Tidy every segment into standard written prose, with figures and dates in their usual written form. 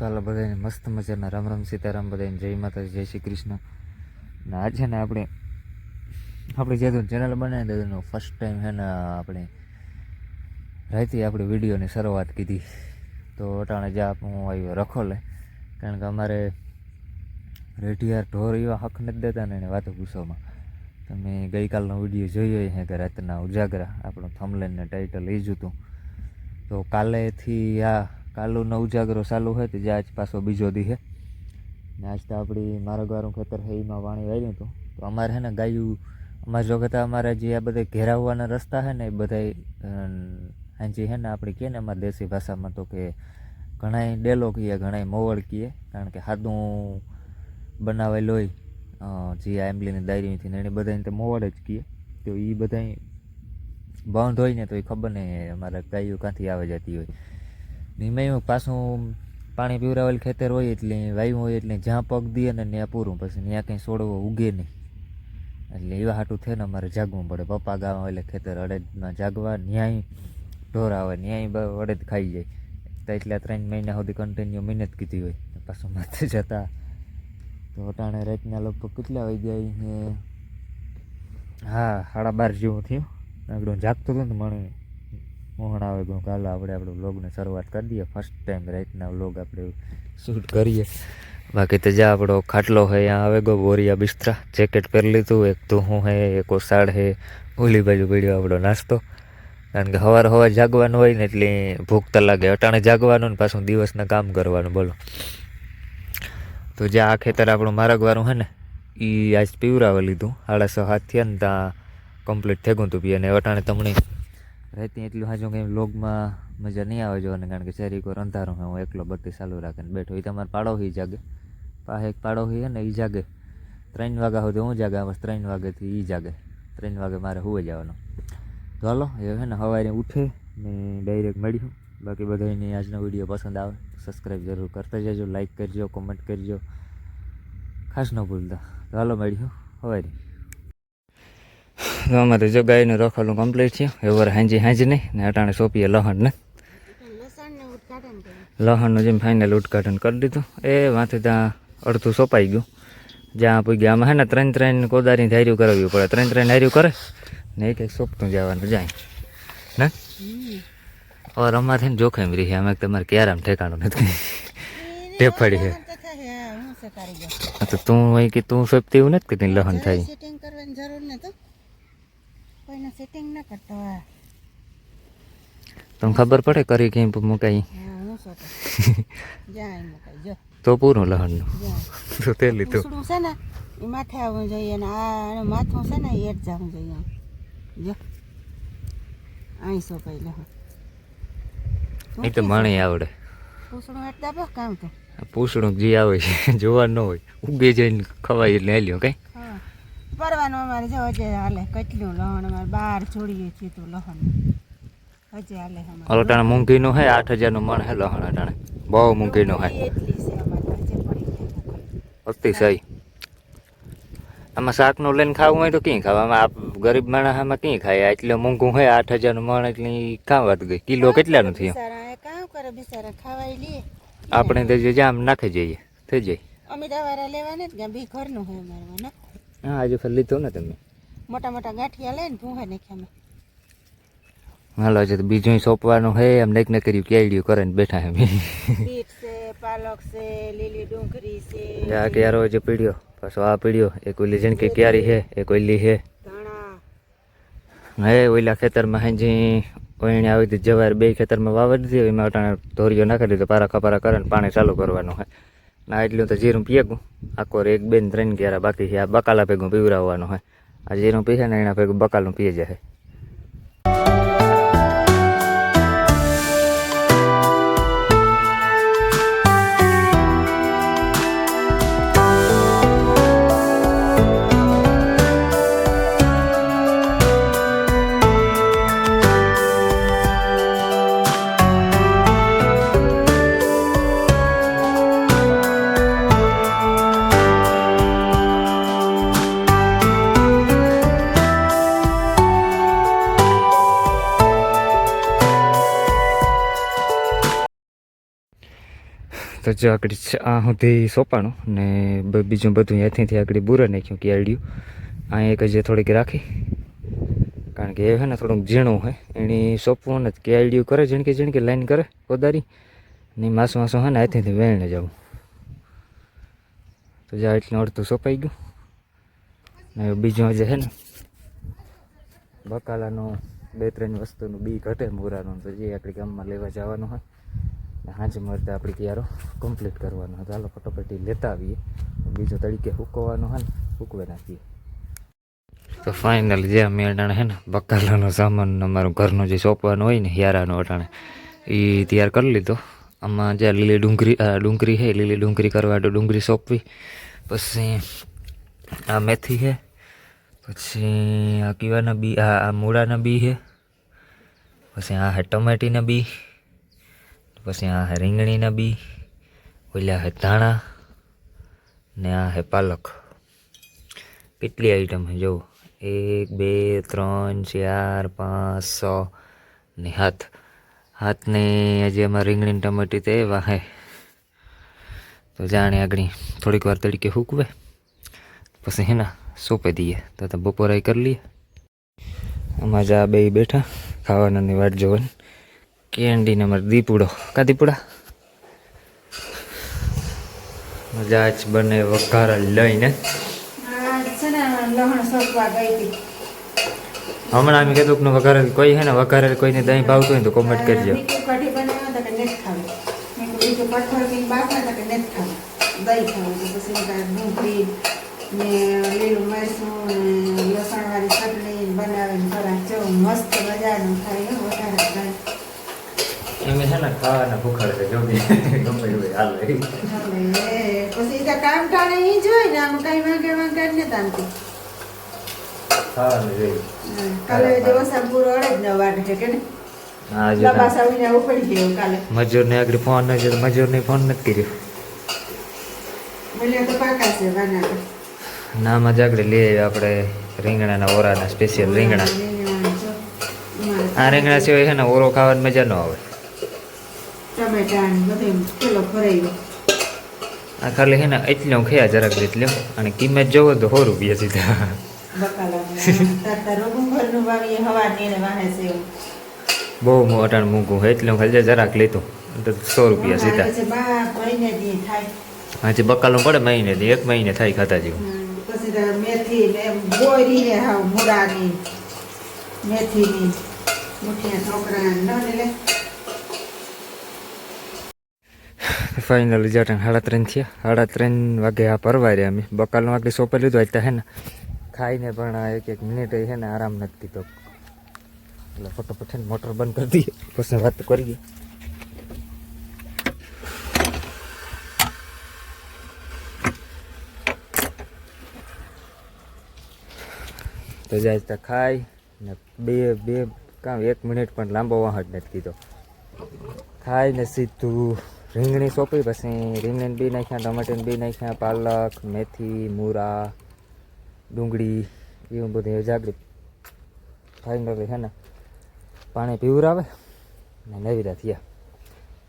તો હાલો બધાને મસ્ત મજાના રામ રામ સીતારામ, બધાને જય માતાજી, જય શ્રી કૃષ્ણ. ને આજે ને આપણે જે ચેનલ બનાવી દીધું ફર્સ્ટ ટાઈમ છે ને આપણે રાતે આપણે વિડીયોની શરૂઆત કીધી. તો અટાણે જ્યાં હું આવ્યો રખોલે, કારણ કે અમારે રેઢિયાર ઢોર એવા હક નથી દેતા ને એને વાતો પૂછવામાં. તમે ગઈકાલનો વિડીયો જોયો છે કે રાતના ઉજાગરા, આપણું થંબનેલ ને ટાઇટલ એ જ હતું. તો કાલેથી કાલુનો ઉજાગરો ચાલુ હોય તો જે આજ પાછો બીજો દી છે ને આજ તો આપણી મારગવાળું ખેતર છે એમાં પાણી વાળ્યું હતું. તો અમારે છે ને ગાયું અમારે જો કહેતા અમારે જે આ બધા ઘેરાવવાના રસ્તા છે ને એ બધા હાંજી છે ને આપણે કહે ને અમારી દેશી ભાષામાં તો કે ઘણાય ડેલો કહીએ, ઘણાય મોવળ કહીએ, કારણ કે સાદું બનાવેલ હોય જે આ એમ્બલીની દાયરીથી ને એને બધાને તો મોવળ જ કહીએ. તો એ બધા બંધ હોય ને તો એ ખબર નહીં અમારે ગાયું ક્યાંથી આવે જતી હોય. એમાં પાછું પાણી પીવરાવેલ ખેતર હોય એટલે વાયુ હોય એટલે જ્યાં પગ દઈએ ને ત્યાં પૂરું, પછી ત્યાં કંઈ છોડવો ઉગે નહીં. એટલે એવા હાટું થઈને અમારે જાગવું પડે. પપ્પા ગામ એટલે ખેતર અડદમાં જાગવા, ન્યાય ઢોર આવે, ન્યાય અડદ ખાઈ જાય. તો એટલે 3 મહિના સુધી કન્ટિન્યુ મહેનત કીધી હોય. પાછું માથે જતા તો અટાણે રાતના લગભગ કેટલા વાગ્યા ને 12:30 જેવું થયું. આગળ જાગતો હતો ને મને મોહણ આવે ગયું કાલે આપણે વ્લોગની શરૂઆત કરી દઈએ. ફર્સ્ટ ટાઈમ રાતના વ્લોગ આપણે શૂટ કરીએ. બાકી તો જ્યાં આપણો ખાટલો હોય ત્યાં આવે ગયો, બોરિયા બિસ્તરા, જેકેટ પહેરી લીધું, એક ધૂહું હે, એક ઓસાડ હે, ઓલી બાજુ પડ્યો આપણો નાસ્તો. કારણ કે સવારે જાગવાનું હોય ને એટલે ભૂખ તો લાગે. અટાણે જાગવાનું ને પાછું દિવસના કામ કરવાનું, બોલો. તો જ્યાં આ ખેતર આપણું મારગવાળું છે ને એ આજ પીવરાવી લીધું. 6:30 થયા ને ત્યાં કમ્પ્લીટ થઈ ગયું હતું પીએ. અને અટાણે તમને રહેતી એટલું હાજુ કંઈ વ્લોગમાં મજા નહીં આવે જોવાની, કારણ કે શેરી કોઈ અંધારું હોય, હું એકલો બત્તી ચાલુ રાખીને બેઠો. એ તમારે પાડોશી જાગે, પાસે એક પાડોશી છે ને એ જાગે 3 વાગ્યા સુધી, હું જાગે બસ 3 વાગ્યાથી એ જાગે. 3 વાગે મારે સુઈ જવાનું. તો હાલો એ છે ને સવારે ઉઠે ને ડાયરેક્ટ મળ્યું. બાકી બધાને આજનો વિડીયો પસંદ આવે સબસ્ક્રાઈબ જરૂર કરતા જજો, લાઈક કરજો, કોમેન્ટ કરજો, ખાસ ન ભૂલતા. તો હાલો મળ્યું સવારે. તો અમારે જો ગાયનું રખાલું કમ્પ્લીટ થયું. એવર હાંજી નહીં ને અટાણે સોંપીએ લહણ ને લહણનું જેમ ફાઇનલ ઉદઘાટન કરી દીધું. એ વાંથી ત્યાં અડધું સોંપાઈ ગયું. જ્યાં પૂગ્યા આમાં હે ને 3 કોદારી ધાર્યું કરાવવું પડે. 3 ધાર્યું કરે ને એક સોંપતું જવાનું જાય ને. ઓર અમારે થઈને જોખમ રહી અમે તમારે ક્યારામ ઠેકાણું નથી ટેફડી છે. તો તું હોય કે તું સોંપતી એવું નથી કે ત્યાં લહણ થાય. તમને ખબર પડે કરી કેમ મુકાઈ તો પૂરું લહણનું તો તે લીધું છે ને એ માથે આવવું જોઈએ ને આ માથું છે ને એ જવું જોઈએ. જો અહીં સોંપાઈ લહણ એ તો મણી આવડે. પૂછડું એટલા બહુ કામ તો પૂછડું જે આવે છે જોવા ન હોય, ઉગે જઈને ખવાય એટલે હાલ્યો કઈ પરવાનું. અમારે જો હજે હાલે કેટલું લહણ, અમારે 12 જોડીએ છીએ તો લહણ હજે હાલે. અટાણે મૂંઘીનું હે 8,000નું મણ હે લહણ. અટાણે બહુ મૂંઘીનું હે, એટલી છે અમારે હજે પડી અતિશય. આમાં શાકનું લઈને ખાવું હોય તો ક્યાં ખાવા, આમાં ગરીબ માણસ આમાં ક્યાં ખાય. એટલે મૂંઘું હોય 8,000નું મણ એટલે કાં વાત ગઈ. કિલો કેટલાનું થયું? કામ કરે બિચારા ખાવાય લે. આપણે તો જે જામ નાખી જઈએ થઈ જાય. અમે દવારા લેવાને જ બી ઘરનું હોય અમારે ને. હા આજે ફરી લીધો ને તમે મોટા મોટા ગાંઠિયા લઈને ભૂંગા નાખ્યા અમે. હાલો છે તો બીજું સોંપવાનું હે. એમ નક ન કર્યું કેળિયું કરે ને બેઠા એમ. બીટ છે, પાલક છે, લીલી ડુંગળી છે, આ ક્યારો જે પીડ્યો પાછો આ પીડ્યો. એક ઓલી જણકી ક્યારી છે, એક ઓલી છે ધાણા હે. ઓલા ખેતરમાં હાજી ઓયણે આવી હતી જવાર, 2 ખેતરમાં વાવડી દીધી. એમાં અટાણે ધોરીઓ નાખી દીધો, પારા ખપારા કરે ને પાણી ચાલુ કરવાનું હોય. ના એટલું તો જીરું પીએગું આખો 1, 2 ને 3 ક્યારા બાકી છે. આ બકાલા ભેગું પીવરાવવાનું હોય. આ જીરું પીશે ને એના ભેગું બકાલું પીએ જાય. તો જો આગળ આ સુધી સોંપાણું ને બીજું બધું અહીંયાથી આગળ બૂરે નાખ્યું કેળિયું અહીંયા એક હજી થોડીક રાખી કારણ કે એ છે ને થોડુંક ઝીણું હોય એની સોંપવું ને કેળિયું કરે ઝીણકી લાઈન કરે કોદારી ને માસું છે ને અહીંથી વેણને જવું તો જ્યાં એટલું અડધું સોંપાઈ ગયું ને બીજું હજી છે ને બકાલાનું 2-3 વસ્તુનું બી ઘટે મૂરાનું તો જે આપણે ગામમાં લેવા જવાનું હોય ને હાંજ મળતા આપણે ક્યારો કમ્પ્લીટ કરવાનો હોય ચાલો ફટોફટી લેતા આવીએ બીજો તરીકે સૂકવવાનો હોય ને સૂકવે નાખીએ તો ફાઇનલ જે અમે અટાણે છે ને બકાલાનો સામાન અમારું ઘરનું જે સોંપવાનું હોય ને યારાનું અટાણે એ તૈયાર કરી લીધો આમાં જે લીલી ડુંગળી છે લીલી ડુંગળી કરવા તો ડુંગળી સોંપવી પછી આ મેથી છે પછી આ કીવાના બી આ મૂળાના બી છે પછી આ છે ટમેટીના બી પછી આ છે રીંગણીના બી ઓલા છે ધાણા ને આ છે પાલક કેટલી આઈટમ છે જુઓ 1 2 3 4 5 6 ને હાથને હજી એમાં રીંગણી ટમેટી તે એવા હે તો જાણે આગળ થોડીક વાર તરીકે સૂકવે પછી હે ને સોંપી દઈએ તો બપોરાઈ કરી લઈએ આમાં જ આ બે બેઠા ખાવાનાની વાટ જોવાની કેન્ડીને અમારે દીપુડો કા દીપુડા મજા જ બને વઘાર લઈને હમણાં અમે કીધું કે વઘારેલ કોઈ છે ને વઘારેલ કોઈને દહીં ભાવતું હોય તો કોમેન્ટ કરજો ને લીલું મરચું ને લસણવાળી ચટણી બનાવીને ખોરાક જો મસ્ત મજાનું થાય વધારે એમ છે ને ખાવાના ભૂખાડ છે જો બી ગમે હોય હાલ પછી તો કામ ટાણે ઈ જ હોય ને આમ કઈ વાંકે ને તાનતી ખાવાનું જોઈએ કાલે જો પૂરો અડે જ ન વાટ છે કે ને હા જો લબાસા વિના ઉપડી ગયો કાલે મજૂરને આગળ ફોન ન મજૂરને ફોન નથી કર્યો બોલ્યા તો પાકા છે બનાવે નામાં જ આગળ લઈ આવ્યા આપણે રીંગણાના ઓરાના સ્પેશિયલ રીંગણા આ રીંગણા સિવાય છે ને ઓરો ખાવાની મજા ન આવે ટમેટા બધું કિલો ભરાઈ આ ખાલી છે ને એટલું ખયા જરાક એટલે અને કિંમત જોવો તો 100 રૂપિયા સીધા બહુ અટાણ મૂકું એટલું ખાલી જરાક લેતો તો 100 રૂપિયા સીધા આજે બકાલું પડે મહિને 1 મહિને થાય ખાતા જેવું પછી મેથી ને બોરી ને હાવ મૂળાની મેથીની મુઠિયા છોકરા ન લે ફાઇનલી જટા 3:30 થયા 3:30 વાગે આ પરવાર્યા અમે બકાલનું આગળ સોંપી લીધું આજે હે ને ખાઈને પણ આ એક મિનિટ છે ને આરામ નથી કીધો એટલે ફટોફટ મોટર બંધ કરી દઈએ પછી વાત કરીએ તો જાય તો ખાઈ ને બે કામ 1 મિનિટ પણ લાંબો વાહટ નથી કીધો ખાઈને સીધું રીંગણી સોંપી પછી રીંગણી બી નાખ્યા ટમેટીને બી નાખ્યા પાલક મેથી મૂળા ડુંગળી એવું બધું જાગૃત ફાઇનલી છે ને પાણી પીવરાવે ને નવીરા થયા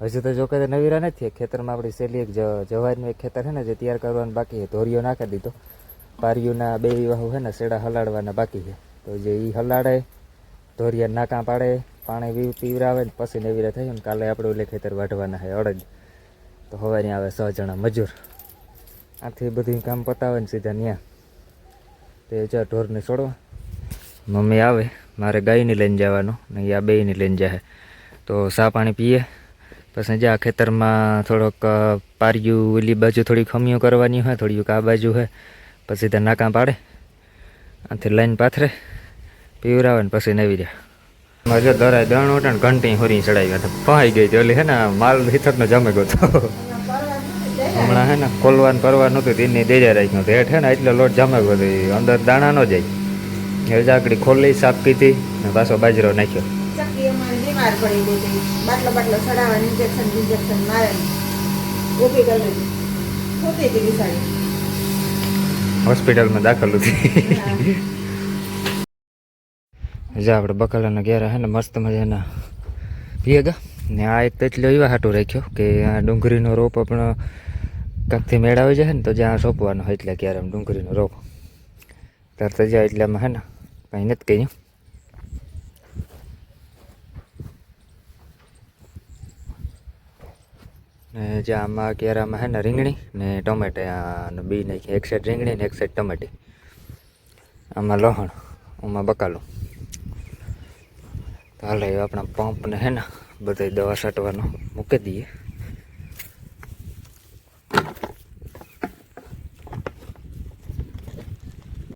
હજુ તો જો કે નવીરા નથી ખેતરમાં આપણી સહેલી એક જવારનું એક ખેતર છે ને જે તૈયાર કરવાનું બાકી છે ધોરીઓ નાખી દીધો પારીઓના 2 વાહુ છે ને શેડા હલાડવાના બાકી છે તો જે એ હલાડે ધોરિયા નાકા પાડે પાણી પીવરાવે ને પછી નવીરા થાય ને કાલે આપણે ઓલે ખેતર વાઢવાના છે અડદ તો હવાની આવે 6 જણા મજૂર આથી બધું કામ પતાવે ને સીધા ત્યાં તે જો ઢોરને છોડવા મમ્મી આવે મારે ગાયને લઈને જવાનું ને આ બેયને લઈને જાય તો સા પાણી પીએ પછી જ્યાં ખેતરમાં થોડોક પારિયું ઓલી બાજુ થોડી ખમીઓ કરવાની હોય થોડીક આ બાજુ હોય પછી ત્યાં નાકા પાડે આથી લાઈન પાથરે પીવરાવે ને પછી નવી રહ્યા જો દરાય દણ ઓટા ને ઘંટી હોરી ચડાવી પહાઈ ગઈ હતી ઓલી હે ને માલ હિથકનો જમે ગયો હતો હમણાં હે ને ખોલવાનું કરવાનું હતું તેની દેજા રાખ્યું હતું હેઠ હે ને એટલો લોટ જમે ગયો હતો અંદર દાણા ન જાય એ જાકડી ખોલી સાફ કીધી ને પાછો બાજરો નાખ્યો બીમાર પડી ગઈ બાટલો ચડાવવા ઇન્જેક્શન મારે ઊભી કરી લીધી હોતી હતી બિસાડી હોસ્પિટલમાં દાખલ હતી જા આપણે બકાલાના ઘેરા હે ને મસ્ત મજાના ભેગા ને આ એક તેટલો એવા હાટું રાખ્યો કે આ ડુંગળીનો રોપ આપણો કાંકથી મેળાવી જાય ને તો જ્યાં સોંપવાનો હોય એટલે ક્યારે આમ ડુંગળીનો રોપ તરત જાય એટલે આમાં હે ને કંઈ નથી કહ્યું. ને જ્યાં આમાં કેરામાં હે ને રીંગણી ને ટમેટા બી નાખી, એક સાઈડ રીંગણી ને એક સાઈડ ટમેટી, આમાં લહણ, આમાં બકાલું. તો હાલે આપણા પંપને હે ને બધી દવા છાંટવાનો મૂકી દઈએ.